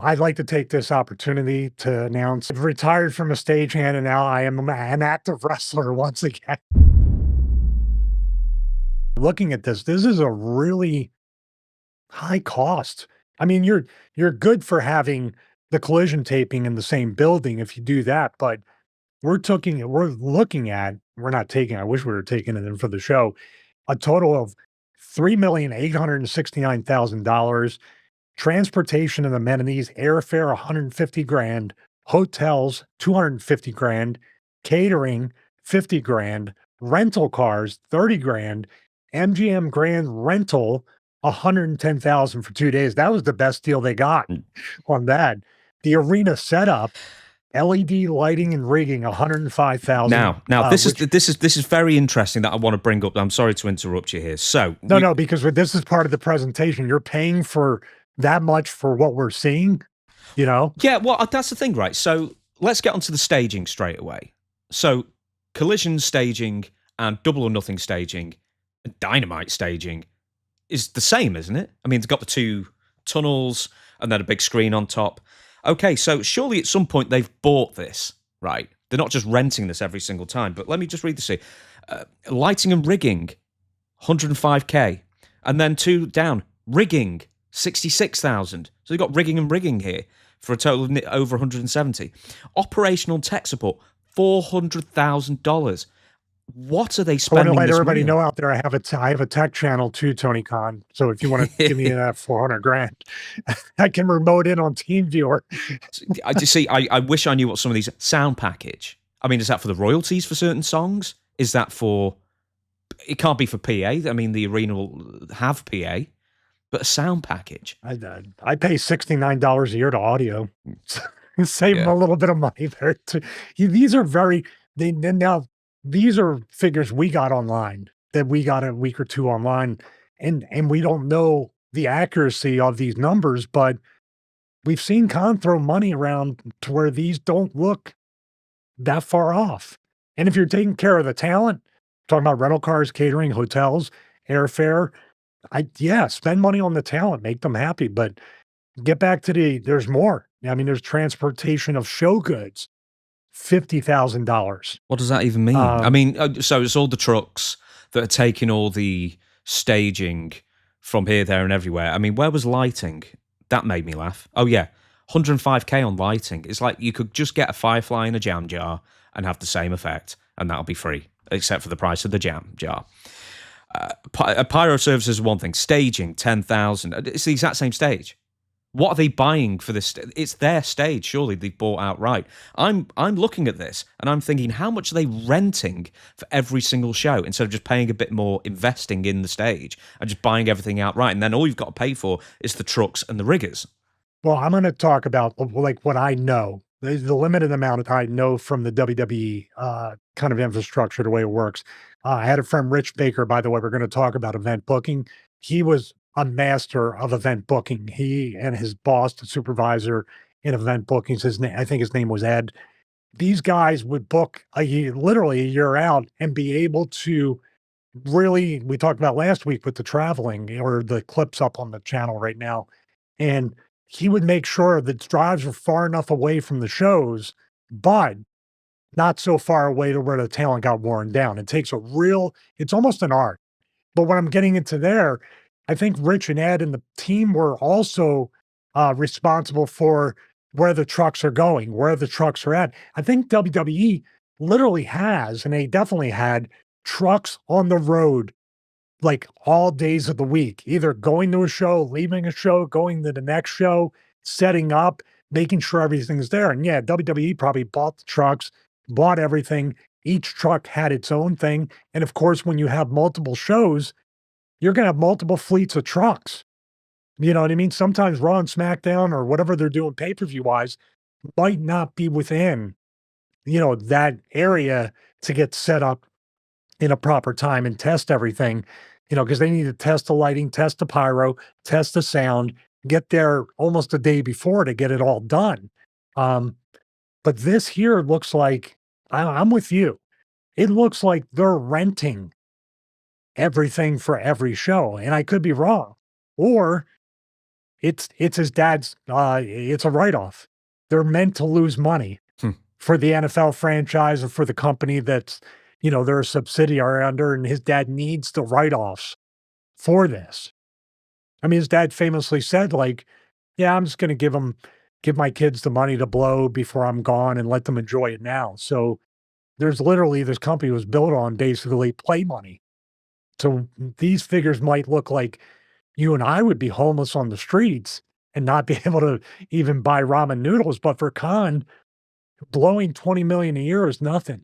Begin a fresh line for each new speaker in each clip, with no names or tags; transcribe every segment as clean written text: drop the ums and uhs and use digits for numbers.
I'd like to take this opportunity to announce I've retired from a stagehand and now I am an active wrestler once again. Looking at this is a really high cost. I mean, you're good for having the collision taping in the same building if you do that, but we're not taking, I wish we were taking it in for the show, a total of $3,869,000, transportation and amenities, airfare 150 grand, hotels 250 grand, catering 50 grand, rental cars 30 grand, MGM Grand rental 110,000 for 2 days. That was the best deal they got
Mm.
on that. The arena setup, LED lighting and rigging 105,000.
Now this is very interesting that I want to bring up. I'm sorry to interrupt you here. So
no, because this is part of the presentation. You're paying for that much for what we're seeing, you know?
Yeah, well, that's the thing, right? So let's get onto the staging straight away. So collision staging and double or nothing staging and dynamite staging is the same, isn't it? I mean, it's got the two tunnels and then a big screen on top. Okay, so surely at some point they've bought this, right? They're not just renting this every single time. But let me just read this here. Lighting and rigging, 105K. And then two down, rigging, 66,000. So they've got rigging and rigging here for a total of over 170. Operational tech support, $400,000. What are they
I want
spending
to let
this
everybody
money on?
know out there, I have a tech channel too, Tony Khan. So if you want to give me that 400 grand, I can remote in on TeamViewer.
I just see. I wish I knew what some of these sound package. I mean, is that for the royalties for certain songs? Is that for? It can't be for PA. I mean, the arena will have PA, but a sound package.
I pay $69 a year to audio. Save
Yeah.
a little bit of money there too. These are now these are figures we got online that we got a week or two online, and we don't know the accuracy of these numbers, but we've seen Khan throw money around to where these don't look that far off. And if you're taking care of the talent, talking about rental cars, catering, hotels, airfare, spend money on the talent, make them happy, but get back to there's more. I mean, there's transportation of show goods, $50,000.
What does that even mean? I mean, so it's all the trucks that are taking all the staging from here, there, and everywhere. I mean, where was lighting? That made me laugh. Oh yeah, 105K on lighting. It's like you could just get a firefly in a jam jar and have the same effect, and that'll be free, except for the price of the jam jar. Pyro services is one thing. Staging, 10,000. It's the exact same stage. What are they buying for this? It's their stage. Surely they've bought outright. I'm looking at this and I'm thinking, how much are they renting for every single show instead of just paying a bit more, investing in the stage and just buying everything outright? And then all you've got to pay for is the trucks and the riggers.
Well, I'm going to talk about like what I know. The limited amount that I know from the WWE kind of infrastructure, the way it works. I had a friend, Rich Baker, by the way, we're going to talk about event booking. He was a master of event booking. He and his boss, the supervisor in event bookings, I think his name was Ed. These guys would book literally a year out and be able to really, we talked about last week with the traveling or the clips up on the channel right now. And he would make sure that drives were far enough away from the shows, but not so far away to where the talent got worn down. It's almost an art. But what I'm getting into there, I think Rich and Ed and the team were also responsible for where the trucks are going, where the trucks are at. I think WWE literally has, and they definitely had trucks on the road like all days of the week, either going to a show, leaving a show, going to the next show, setting up, making sure everything's there. And yeah, WWE probably bought the trucks, bought everything. Each truck had its own thing. And of course, when you have multiple shows, you're going to have multiple fleets of trucks. You know what I mean? Sometimes Raw and SmackDown or whatever they're doing pay-per-view wise might not be within, that area to get set up in a proper time and test everything, because they need to test the lighting, test the pyro, test the sound, get there almost a day before to get it all done. But this here looks like, I'm with you. It looks like they're renting everything for every show. And I could be wrong. Or It's his dad's, it's a write-off. They're meant to lose money
Hmm.
for the NFL franchise or for the company that's, they're a subsidiary under, and his dad needs the write-offs for this. I mean, his dad famously said, like, "Yeah, I'm just gonna give my kids the money to blow before I'm gone and let them enjoy it now." So, there's literally this company was built on basically play money. So, these figures might look like you and I would be homeless on the streets and not be able to even buy ramen noodles, but for Khan, blowing 20 million a year is nothing.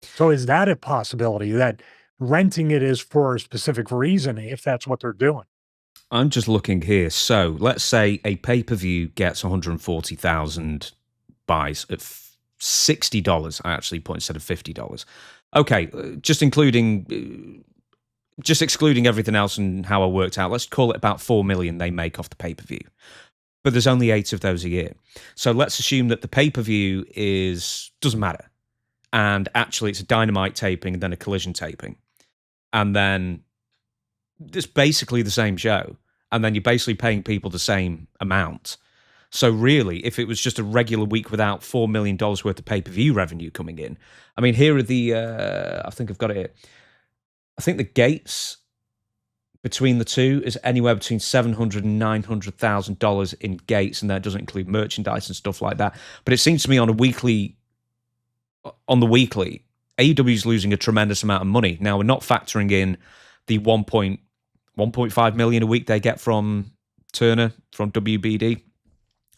So is that a possibility that renting it is for a specific reason if that's what they're doing?
I'm just looking here. So let's say a pay per view gets 140,000 buys at $60. I actually put instead of $50. Okay, just excluding everything else and how I worked out. Let's call it about 4 million they make off the pay per view. But there's only 8 of those a year. So let's assume that the pay per view doesn't matter, and actually it's a Dynamite taping and then a Collision taping, and then it's basically the same show, and then you're basically paying people the same amount. So really, if it was just a regular week without $4 million worth of pay-per-view revenue coming in, I mean, here are the, I think I've got it here. I think the gates between the two is anywhere between $700,000 and $900,000 in gates, and that doesn't include merchandise and stuff like that. But it seems to me on the weekly, AEW is losing a tremendous amount of money. Now, we're not factoring in the 1.5 million a week they get from Turner, from WBD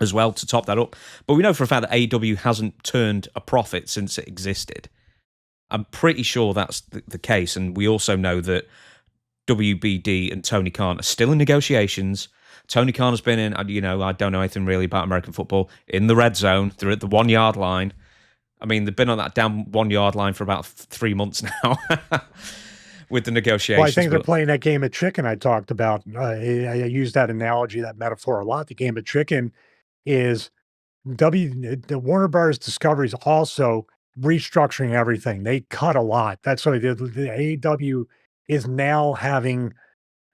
as well to top that up. But we know for a fact that AEW hasn't turned a profit since it existed. I'm pretty sure that's the case. And we also know that WBD and Tony Khan are still in negotiations. Tony Khan has been in, I don't know anything really about American football, in the red zone. They're at the 1 yard line. I mean, they've been on that damn 1 yard line for about 3 months now with the negotiations.
Well, I think they're playing that game of chicken I talked about. I use that analogy, that metaphor a lot. The game of chicken is the Warner Bros. Discovery is also restructuring everything. They cut a lot. That's what they did. The AEW is now having,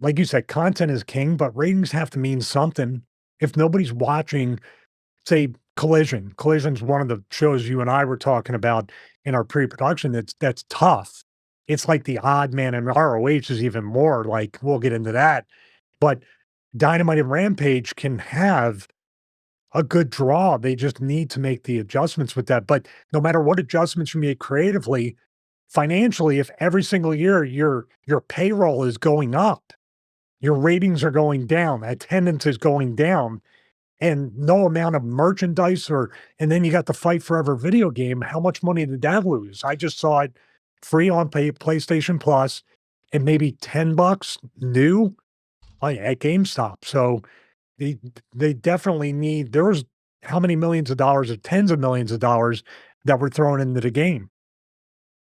like you said, content is king, but ratings have to mean something. If nobody's watching, say, Collision's one of the shows you and I were talking about in our pre-production that's tough. It's like the odd man, and ROH is even more like, we'll get into that. But Dynamite and Rampage can have a good draw. They just need to make the adjustments with that. But no matter what adjustments you make creatively, financially, if every single year your payroll is going up, your ratings are going down, attendance is going down, and no amount of merchandise and then you got the Fight Forever video game, how much money did that lose? I just saw it free on PlayStation Plus and maybe $10 new at GameStop. So they definitely need, there was how many millions of dollars or tens of millions of dollars that were thrown into the game.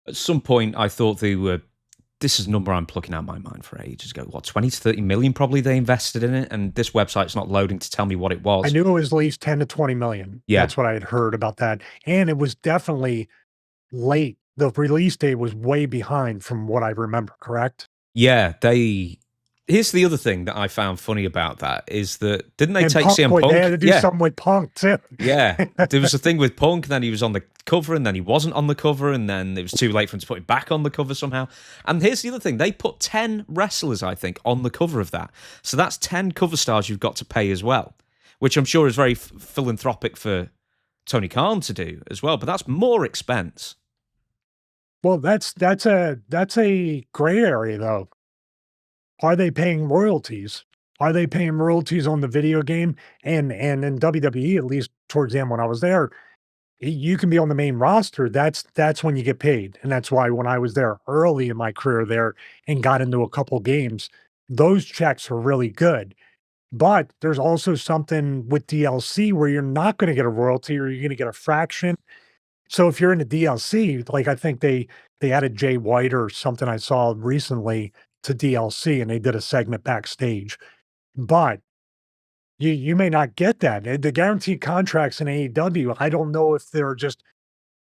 At some point, I thought this is a number I'm plucking out my mind for ages ago. What, 20 to 30 million probably they invested in it, and this website's not loading to tell me what it was.
I knew it was at least 10 to 20 million.
Yeah.
That's what I had heard about that. And it was definitely late. The release date was way behind from what I remember, correct?
Yeah, here's the other thing that I found funny about that is that didn't they take CM Punk?
They had to do something with Punk too.
Yeah, there was a thing with Punk, and then he was on the cover, and then he wasn't on the cover, and then it was too late for him to put him back on the cover somehow. And here's the other thing: they put 10 wrestlers, I think, on the cover of that. So that's 10 cover stars you've got to pay as well, which I'm sure is very philanthropic for Tony Khan to do as well. But that's more expense.
Well, that's a gray area though. Are they paying royalties? Are they paying royalties on the video game? And in WWE, at least towards the end when I was there, you can be on the main roster. That's when you get paid. And that's why when I was there early in my career there and got into a couple games, those checks are really good. But there's also something with DLC where you're not going to get a royalty or you're going to get a fraction. So if you're in the DLC, like I think they added Jay White or something I saw recently to DLC, and they did a segment backstage. But you may not get that. The guaranteed contracts in AEW, I don't know if they're just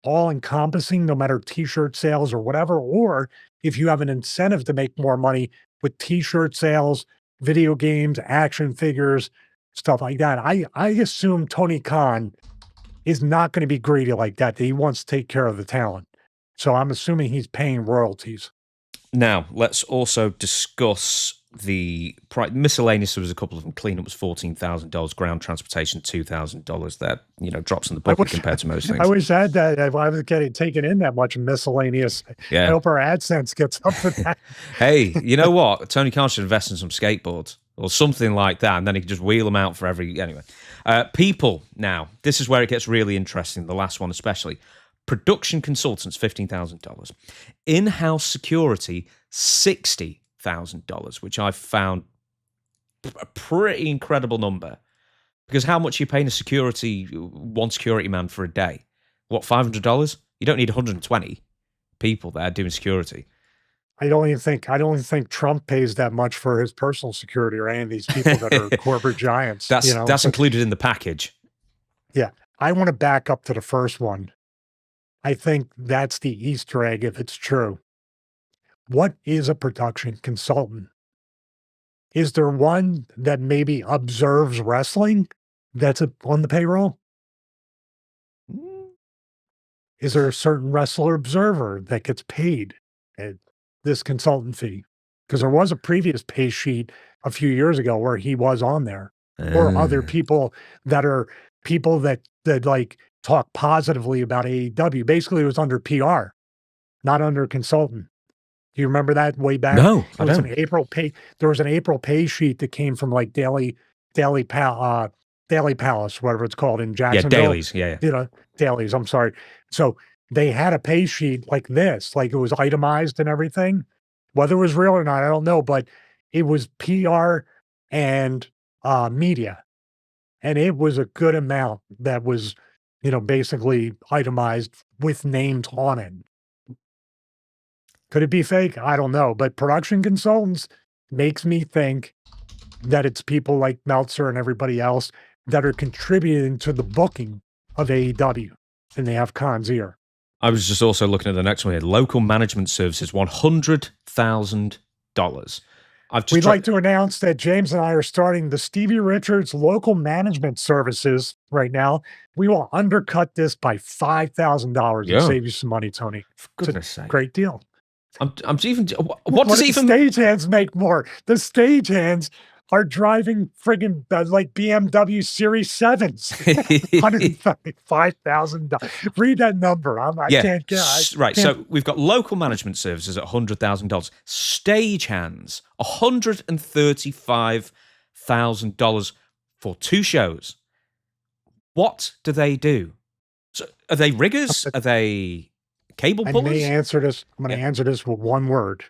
all encompassing, no matter t-shirt sales or whatever, or if you have an incentive to make more money with t-shirt sales, video games, action figures, stuff like that. I assume Tony Khan is not going to be greedy like that. That he wants to take care of the talent. So I'm assuming he's paying royalties.
Now, let's also discuss the miscellaneous. There was a couple of them. Cleanup was $14,000. Ground transportation, $2,000. That, drops in the bucket compared to most things.
I wish I had that. If I was getting taken in that much miscellaneous.
Yeah.
I hope our AdSense gets up for that.
Hey, you know what? Tony Khan should invest in some skateboards or something like that, and then he could just wheel them out for every... Anyway. People, now, this is where it gets really interesting, the last one especially. Production consultants, $15,000. In-house security, $60,000, which I found a pretty incredible number. Because how much are you paying one security man for a day? What, $500? You don't need 120 people there doing security.
I don't even think Trump pays that much for his personal security or any of these people that are corporate giants.
That's included in the package.
Yeah. I want to back up to the first one. I think that's the Easter egg if it's true. What is a production consultant? Is there one that maybe observes wrestling that's on the payroll? Is there a certain wrestler observer that gets paid this consultant fee? Because there was a previous pay sheet a few years ago where he was on there. Or other people that are people that like talk positively about AEW. Basically, it was under PR, not under consultant. Do you remember that way back?
No,
I don't. There was an April pay sheet that came from like Daily Palace, whatever it's called in Jacksonville.
Yeah, Dailies. Yeah.
Dailies. I'm sorry. So they had a pay sheet like this, like it was itemized and everything. Whether it was real or not, I don't know, but it was PR and media, and it was a good amount that was, basically itemized with names on it. Could it be fake? I don't know. But production consultants makes me think that it's people like Meltzer and everybody else that are contributing to the booking of AEW, and they have Khan's ear.
I was just also looking at the next one here. Local management services, $100,000.
We'd like to announce that James and I are starting the Stevie Richards local management services right now. We will undercut this by $5,000 and save you some money, Tony.
For goodness sake.
Great deal.
I'm even. What does even
stagehands make more? The stagehands are driving friggin' like BMW Series 7s. $135,000. Read that number. I can't get
right. So we've got local management services at $100,000. Stagehands, $135,000 for 2 shows. What do they do? So are they riggers? Are they cable pullers?
I'm going to answer this with one word.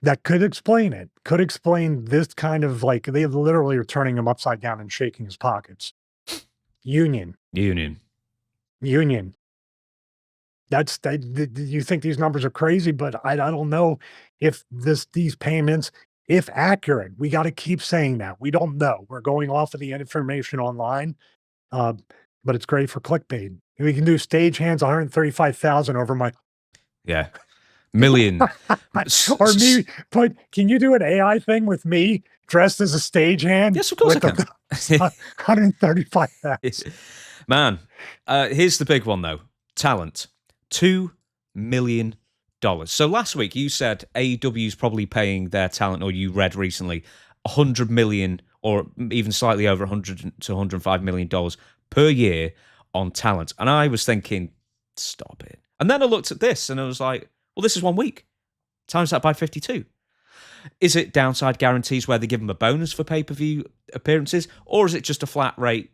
That could explain it. Could explain this kind of like they literally are turning him upside down and shaking his pockets. Union. That's you think these numbers are crazy, but I don't know if these payments, if accurate, we got to keep saying that. We don't know. We're going off of the information online, but it's great for clickbait. We can do stagehands 135,000 over my
million.
Or me, but can you do an AI thing with me dressed as a stagehand?
Yes, of course I can.
135,000.
Man, here's the big one though. Talent, $2 million. So last week you said AEW is probably paying their talent, or you read recently, $100 million or even slightly over $100 to $105 million per year on talent. And I was thinking, stop it. And then I looked at this and I was like, well, this is 1 week. Times that by 52. Is it downside guarantees where they give them a bonus for pay-per-view appearances? Or is it just a flat rate?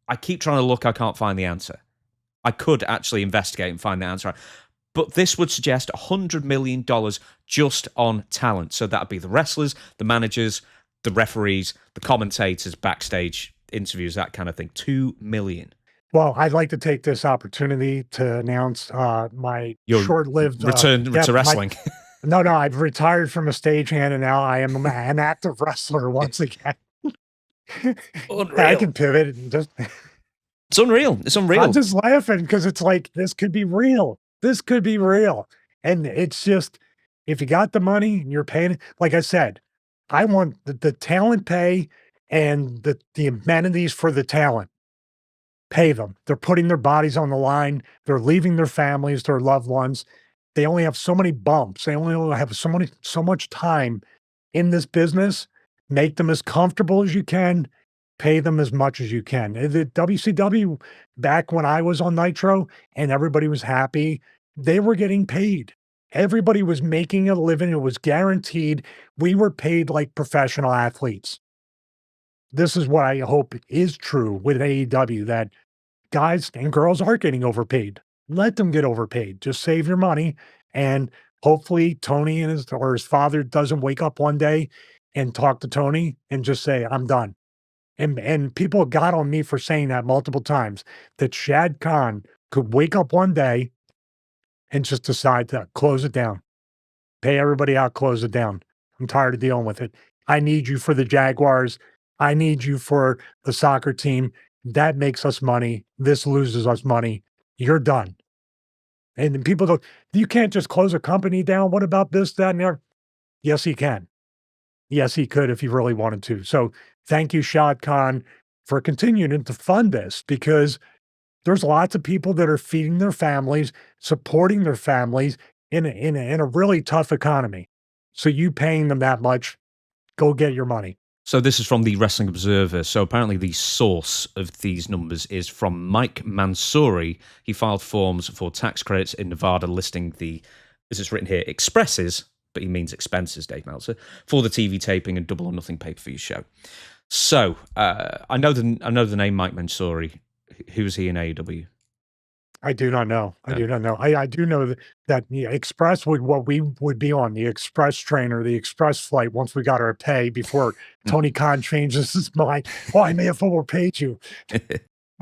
I keep trying to look. I can't find the answer. I could actually investigate and find the answer. But this would suggest $100 million just on talent. So that would be the wrestlers, the managers, the referees, the commentators, backstage interviews, that kind of thing. $2 million.
Well, I'd like to take this opportunity to announce my short-lived
return to wrestling.
No, I've retired from a stagehand, and now I am an active wrestler once again.
Unreal.
I can pivot and just.
It's unreal.
I'm just laughing because it's like this could be real. This could be real, and it's just if you got the money and you're paying. Like I said, I want the talent pay and the amenities for the talent. Pay them. They're putting their bodies on the line. They're leaving their families, their loved ones. They only have so many bumps. They only have so much time in this business. Make them as comfortable as you can. Pay them as much as you can. The WCW, back when I was on Nitro and everybody was happy, they were getting paid. Everybody was making a living. It was guaranteed. We were paid like professional athletes. This is what I hope is true with AEW, that guys and girls are getting overpaid. Let them get overpaid. Just save your money. And hopefully Tony and his father doesn't wake up one day and talk to Tony and just say, I'm done. And people got on me for saying that multiple times, that Shad Khan could wake up one day and just decide to close it down. Pay everybody out, close it down. I'm tired of dealing with it. I need you for the Jaguars. I need you for the soccer team. That makes us money. This loses us money. You're done. And then people go, you can't just close a company down. What about this, that, and the other? Yes, he can. Yes, he could if he really wanted to. So thank you, Shad Khan, for continuing to fund this, because there's lots of people that are feeding their families, supporting their families in a really tough economy. So you paying them that much, go get your money.
So this is from the Wrestling Observer. So apparently the source of these numbers is from Mike Mansury. He filed forms for tax credits in Nevada listing the, as it's written here, expresses, but he means expenses, Dave Meltzer, for the TV taping and Double or Nothing pay-per-view show. So I know the name Mike Mansury. Who is he in AEW?
I do not know. I do not know. I do know that the Express what we would be on, the Express train or the Express flight, once we got our pay, before Tony Khan changes his mind. Oh, I may have overpaid you.